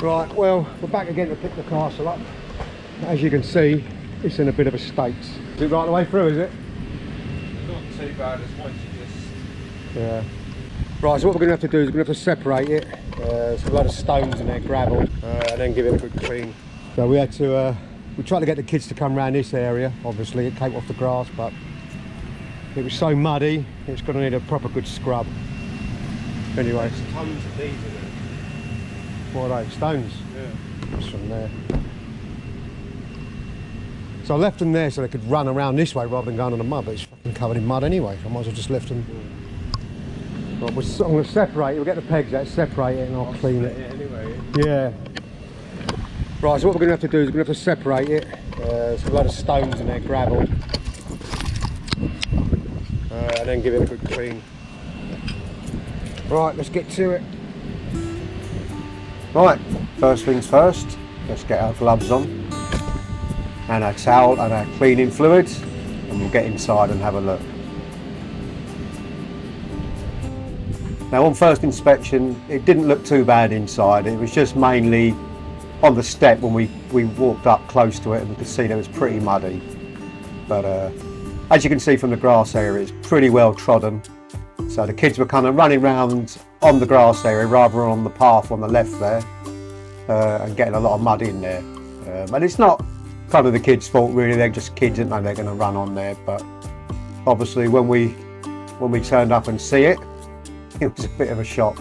Right, well, we're back again to pick the castle up. As you can see, it's in a bit of a state. Is it right the way through, is it? Not too bad as once you just... Yeah. Right, so what we're going to have to do is we're going to have to separate it. There's a lot of stones in there, gravel, and then give it a good clean. So we had to, we tried to get the kids to come around this area. Obviously, it came off the grass, but it was so muddy, it's going to need a proper good scrub. Anyway. There's tons of these in it. What are they? Stones? Yeah. That's from there. So I left them there so they could run around this way rather than going on the mud, but it's fucking covered in mud anyway. I might as well just left them. Right, I'm going to separate it, we'll get the pegs out, separate it and I'll clean it. Anyway. Yeah. Right, so what we're going to have to do is we're going to have to separate it. There's a lot of stones in there, gravel. And then give it a good clean. Right, let's get to it. Right, first things first, let's get our gloves on and our towel and our cleaning fluid, and we'll get inside and have a look. Now on first inspection, it didn't look too bad inside. It was just mainly on the step when we walked up close to it and we could see that it was pretty muddy. But as you can see from the grass area, it's pretty well trodden. So the kids were kind of running around on the grass area rather than on the path on the left there, and getting a lot of mud in there. And it's not kind of the kids' fault really, they're just kids, and they're going to run on there. But obviously when we turned up and see it, it was a bit of a shock.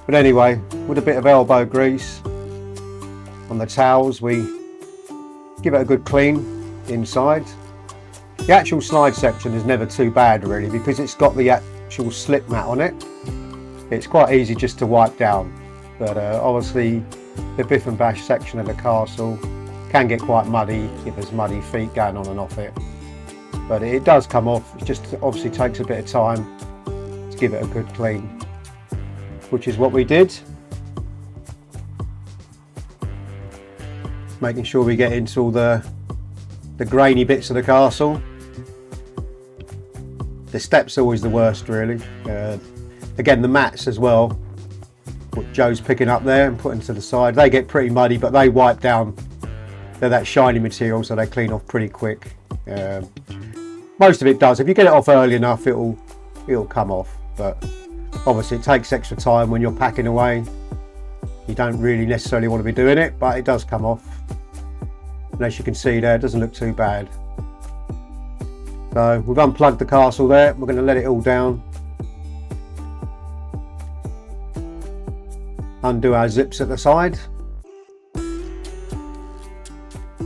But anyway, with a bit of elbow grease on the towels, we give it a good clean inside. The actual slide section is never too bad really, because it's got the actual slip mat on it. It's quite easy just to wipe down, but obviously the biff and bash section of the castle can get quite muddy if there's muddy feet going on and off it. But it does come off, it just obviously takes a bit of time to give it a good clean, which is what we did. Making sure we get into all the grainy bits of the castle. The steps are always the worst really. Again, the mats as well, what Joe's picking up there and putting to the side, they get pretty muddy, but they wipe down. They're that shiny material, so they clean off pretty quick. Most of it does. If you get it off early enough, it'll come off. But obviously it takes extra time when you're packing away. You don't really necessarily want to be doing it, but it does come off. And as you can see there, it doesn't look too bad. So we've unplugged the castle there, we're going to let it all down. Undo our zips at the side.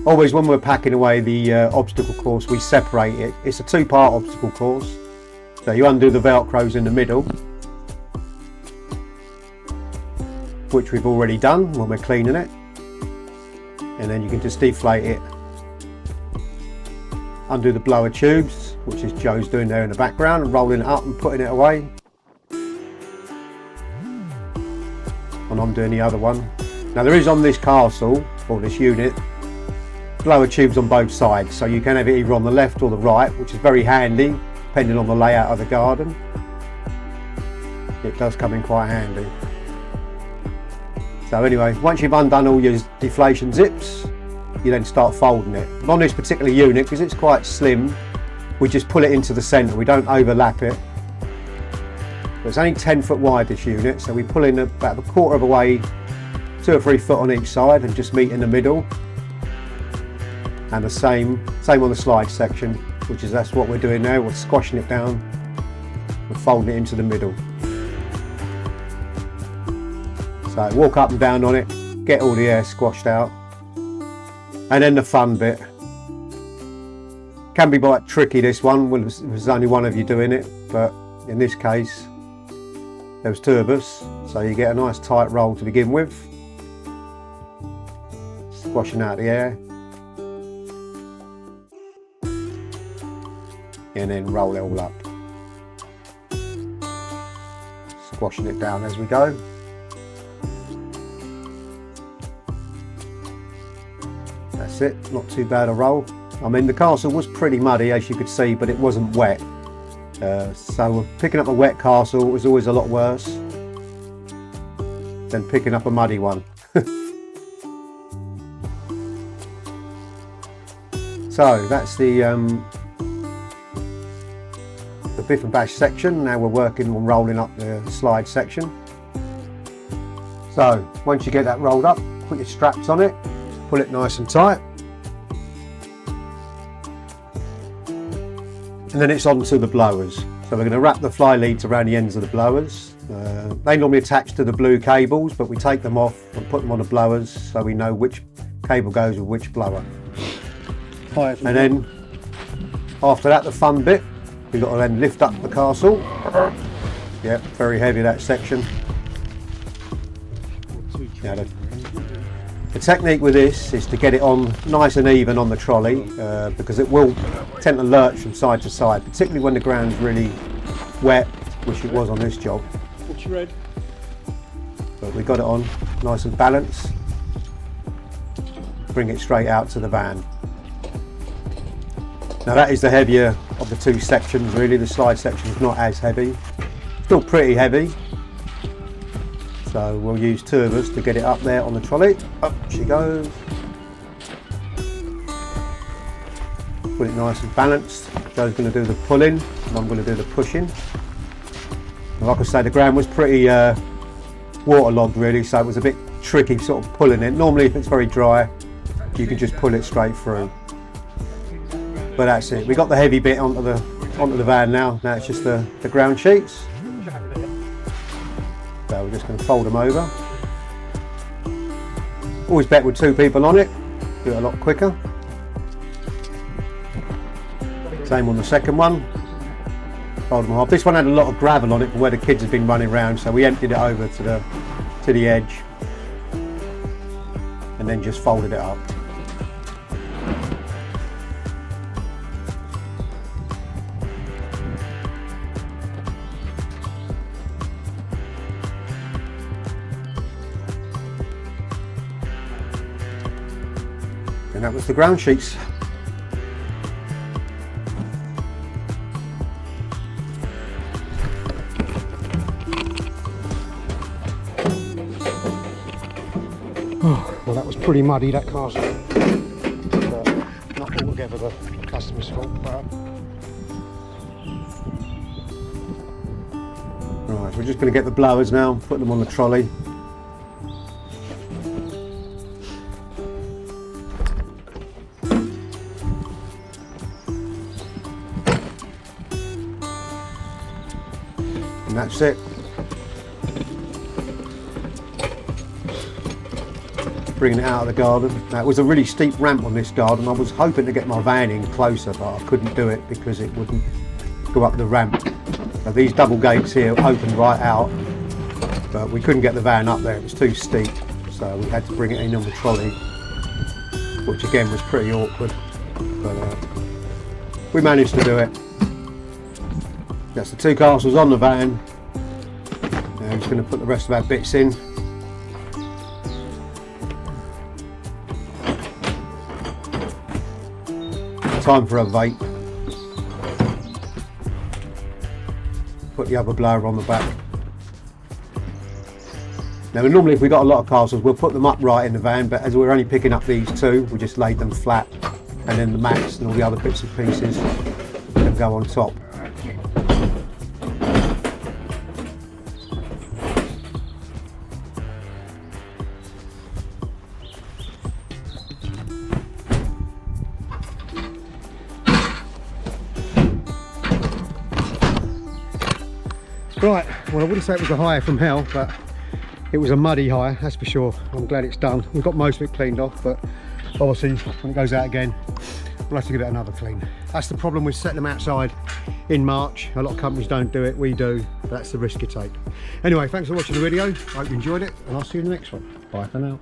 Always when we're packing away the obstacle course, we separate it. It's a two-part obstacle course. So you undo the velcros in the middle, which we've already done when we're cleaning it. And then you can just deflate it. Undo the blower tubes, which is Joe's doing there in the background, and rolling it up and putting it away. And I'm doing the other one. Now there is on this castle, or this unit, blower tubes on both sides, so you can have it either on the left or the right, which is very handy, depending on the layout of the garden. It does come in quite handy. So anyway, once you've undone all your deflation zips, you then start folding it. But on this particular unit, because it's quite slim, we just pull it into the centre, we don't overlap it. But it's only 10 foot wide, this unit, so we pull in about a quarter of a way, 2 or 3 foot on each side, and just meet in the middle. And the same on the slide section, which is that's what we're doing now. We're squashing it down, we're folding it into the middle. So walk up and down on it, get all the air squashed out. And then the fun bit. Can be quite tricky, this one, when there's only one of you doing it, but in this case there was 2 of us, so you get a nice tight roll to begin with, squashing out the air, and then roll it all up, squashing it down as we go. That's it, not too bad a roll. I mean, the castle was pretty muddy, as you could see, but it wasn't wet. So picking up a wet castle was always a lot worse than picking up a muddy one. So that's the biff and bash section. Now we're working on rolling up the slide section. So once you get that rolled up, put your straps on it, pull it nice and tight, and then it's onto the blowers. So we're going to wrap the fly leads around the ends of the blowers. They normally attach to the blue cables, but we take them off and put them on the blowers so we know which cable goes with which blower. And then after that, the fun bit, we've got to then lift up the castle. Yeah, very heavy, that section. Now the technique with this is to get it on nice and even on the trolley, because it will tend to lurch from side to side, particularly when the ground's really wet, which it was on this job. What's red? But we got it on nice and balanced. Bring it straight out to the van. Now that is the heavier of the two sections really. The slide section is not as heavy. Still pretty heavy. So we'll use two of us to get it up there on the trolley. Up she goes. Put it nice and balanced. Joe's going to do the pulling and I'm going to do the pushing. And like I say, the ground was pretty waterlogged really, so it was a bit tricky sort of pulling it. Normally if it's very dry, you can just pull it straight through. But that's it. We got the heavy bit onto the van now. Now it's just the ground sheets. So we're just going to fold them over. Always better with two people on it. Do it a lot quicker. Same on the second one. Fold them half. This one had a lot of gravel on it from where the kids had been running around, so we emptied it over to the edge and then just folded it up. And that was the ground sheets. Oh, well, that was pretty muddy, that castle. But not altogether the customer's fault. But... Right, we're just going to get the blowers now, put them on the trolley. And that's it. Bringing it out of the garden. Now, it was a really steep ramp on this garden. I was hoping to get my van in closer, but I couldn't do it because it wouldn't go up the ramp. So these double gates here opened right out, but we couldn't get the van up there. It was too steep, so we had to bring it in on the trolley, which again was pretty awkward. But we managed to do it. That's the two castles on the van. Now I'm just going to put the rest of our bits in. Time for a vape. Put the other blower on the back. Now normally if we got a lot of castles we'll put them upright in the van, but as we're only picking up these two we just laid them flat, and then the mats and all the other bits and pieces can go on top. Right, well I wouldn't say it was a hire from hell, but it was a muddy hire, that's for sure. I'm glad it's done. We've got most of it cleaned off, but obviously when it goes out again, we'll have to give it another clean. That's the problem with setting them outside in March. A lot of companies don't do it, we do, but that's the risk you take. Anyway, thanks for watching the video. I hope you enjoyed it, and I'll see you in the next one. Bye for now.